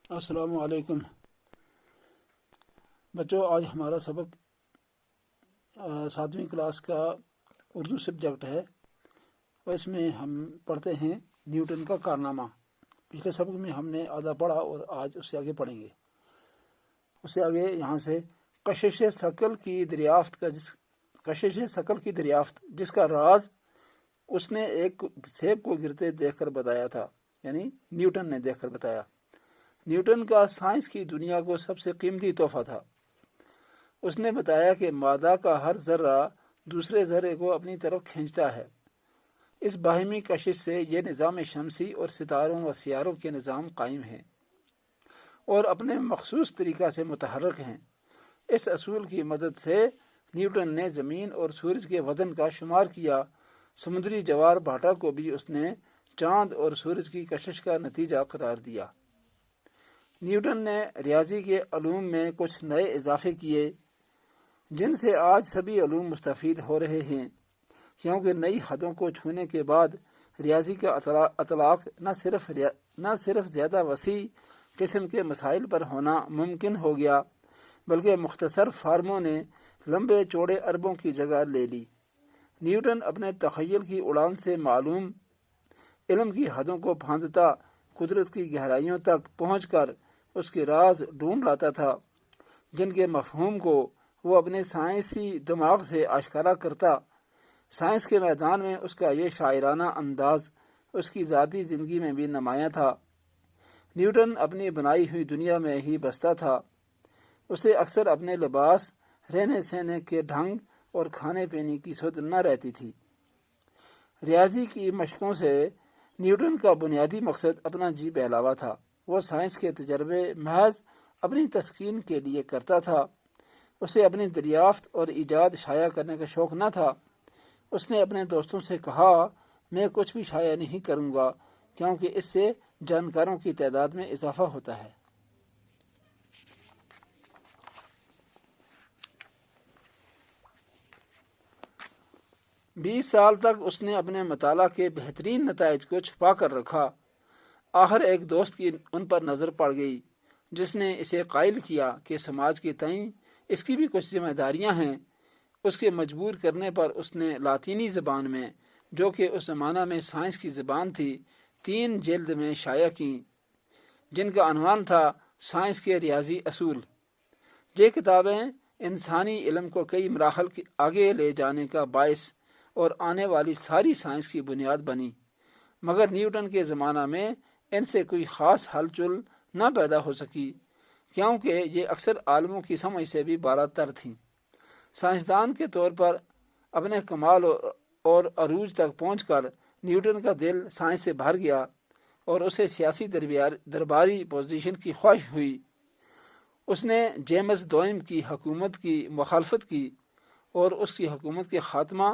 السلام علیکم بچوں، آج ہمارا سبق 7ویں کلاس کا اردو سبجیکٹ ہے اور اس میں ہم پڑھتے ہیں نیوٹن کا کارنامہ۔ پچھلے سبق میں ہم نے آدھا پڑھا اور آج اس سے آگے پڑھیں گے۔ اس سے آگے یہاں سے کشش ثقل کی دریافت جس کا راز اس نے ایک سیب کو گرتے دیکھ کر بتایا تھا، یعنی نیوٹن نے دیکھ کر بتایا۔ نیوٹن کا سائنس کی دنیا کو سب سے قیمتی تحفہ تھا۔ اس نے بتایا کہ مادہ کا ہر ذرہ دوسرے ذرے کو اپنی طرف کھینچتا ہے۔ اس باہمی کشش سے یہ نظام شمسی اور ستاروں و سیاروں کے نظام قائم ہیں اور اپنے مخصوص طریقہ سے متحرک ہیں۔ اس اصول کی مدد سے نیوٹن نے زمین اور سورج کے وزن کا شمار کیا۔ سمندری جوار بھاٹا کو بھی اس نے چاند اور سورج کی کشش کا نتیجہ قرار دیا۔ نیوٹن نے ریاضی کے علوم میں کچھ نئے اضافے کیے جن سے آج سبھی علوم مستفید ہو رہے ہیں، کیونکہ نئی حدوں کو چھونے کے بعد ریاضی کا اطلاق نہ صرف زیادہ وسیع قسم کے مسائل پر ہونا ممکن ہو گیا، بلکہ مختصر فارموں نے لمبے چوڑے اربوں کی جگہ لے لی۔ نیوٹن اپنے تخیل کی اڑان سے معلوم علم کی حدوں کو پھاندتا قدرت کی گہرائیوں تک پہنچ کر اس کے راز ڈھونڈ لاتا تھا، جن کے مفہوم کو وہ اپنے سائنسی دماغ سے آشکارا کرتا۔ سائنس کے میدان میں اس کا یہ شاعرانہ انداز اس کی ذاتی زندگی میں بھی نمایاں تھا۔ نیوٹن اپنی بنائی ہوئی دنیا میں ہی بستا تھا۔ اسے اکثر اپنے لباس، رہنے سہنے کے ڈھنگ اور کھانے پینے کی سدھ نہ رہتی تھی۔ ریاضی کی مشقوں سے نیوٹن کا بنیادی مقصد اپنا جی بہلاوا تھا۔ وہ سائنس کے تجربے محض اپنی تسکین کے لیے کرتا تھا۔ اسے اپنی دریافت اور ایجاد شائع کرنے کا شوق نہ تھا۔ اس نے اپنے دوستوں سے کہا، میں کچھ بھی شائع نہیں کروں گا کیونکہ اس سے جانکاروں کی تعداد میں اضافہ ہوتا ہے۔ بیس سال تک اس نے اپنے مطالعہ کے بہترین نتائج کو چھپا کر رکھا۔ آخر ایک دوست کی ان پر نظر پڑ گئی جس نے اسے قائل کیا کہ سماج کے تئیں اس کی بھی کچھ ذمہ داریاں ہیں۔ اس کے مجبور کرنے پر اس نے لاطینی زبان میں، جو کہ اس زمانہ میں سائنس کی زبان تھی، 3 جلد میں شائع کی، جن کا عنوان تھا سائنس کے ریاضی اصول۔ یہ کتابیں انسانی علم کو کئی مراحل آگے لے جانے کا باعث اور آنے والی ساری سائنس کی بنیاد بنی، مگر نیوٹن کے زمانہ میں ان سے کوئی خاص ہلچل نہ پیدا ہو سکی، کیونکہ یہ اکثر عالموں کی سمجھ سے بھی بالا تر تھیں۔ سائنسدان کے طور پر اپنے کمال اور عروج تک پہنچ کر نیوٹن کا دل سائنس سے بھر گیا اور اسے سیاسی درباری پوزیشن کی خواہش ہوئی۔ اس نے جیمز دوئم کی حکومت کی مخالفت کی اور اس کی حکومت کے خاتمہ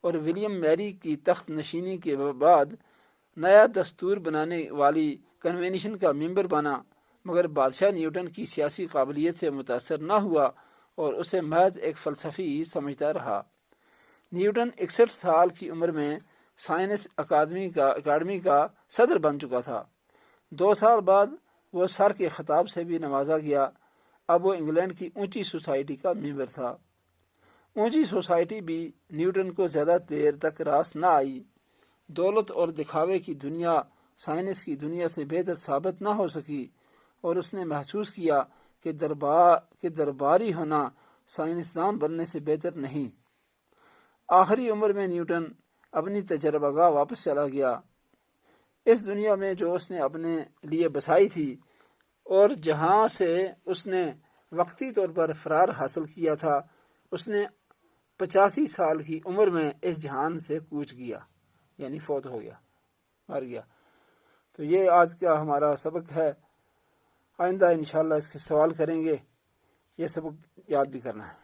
اور ولیم میری کی تخت نشینی کے بعد نیا دستور بنانے والی کنونشن کا ممبر بنا، مگر بادشاہ نیوٹن کی سیاسی قابلیت سے متاثر نہ ہوا اور اسے محض ایک فلسفی سمجھتا رہا۔ نیوٹن 61 سال کی عمر میں سائنس اکیڈمی کا صدر بن چکا تھا۔ 2 سال بعد وہ سر کے خطاب سے بھی نوازا گیا۔ اب وہ انگلینڈ کی اونچی سوسائٹی کا ممبر تھا۔ اونچی سوسائٹی بھی نیوٹن کو زیادہ دیر تک راس نہ آئی۔ دولت اور دکھاوے کی دنیا سائنس کی دنیا سے بہتر ثابت نہ ہو سکی اور اس نے محسوس کیا کہ درباری ہونا سائنسدان بننے سے بہتر نہیں۔ آخری عمر میں نیوٹن اپنی تجربہ گاہ واپس چلا گیا، اس دنیا میں جو اس نے اپنے لیے بسائی تھی اور جہاں سے اس نے وقتی طور پر فرار حاصل کیا تھا۔ اس نے 85 سال کی عمر میں اس جہان سے کوچ کیا، یعنی فوت ہو گیا، مر گیا۔ تو یہ آج کا ہمارا سبق ہے۔ آئندہ انشاءاللہ اس کے سوال کریں گے، یہ سبق یاد بھی کرنا ہے۔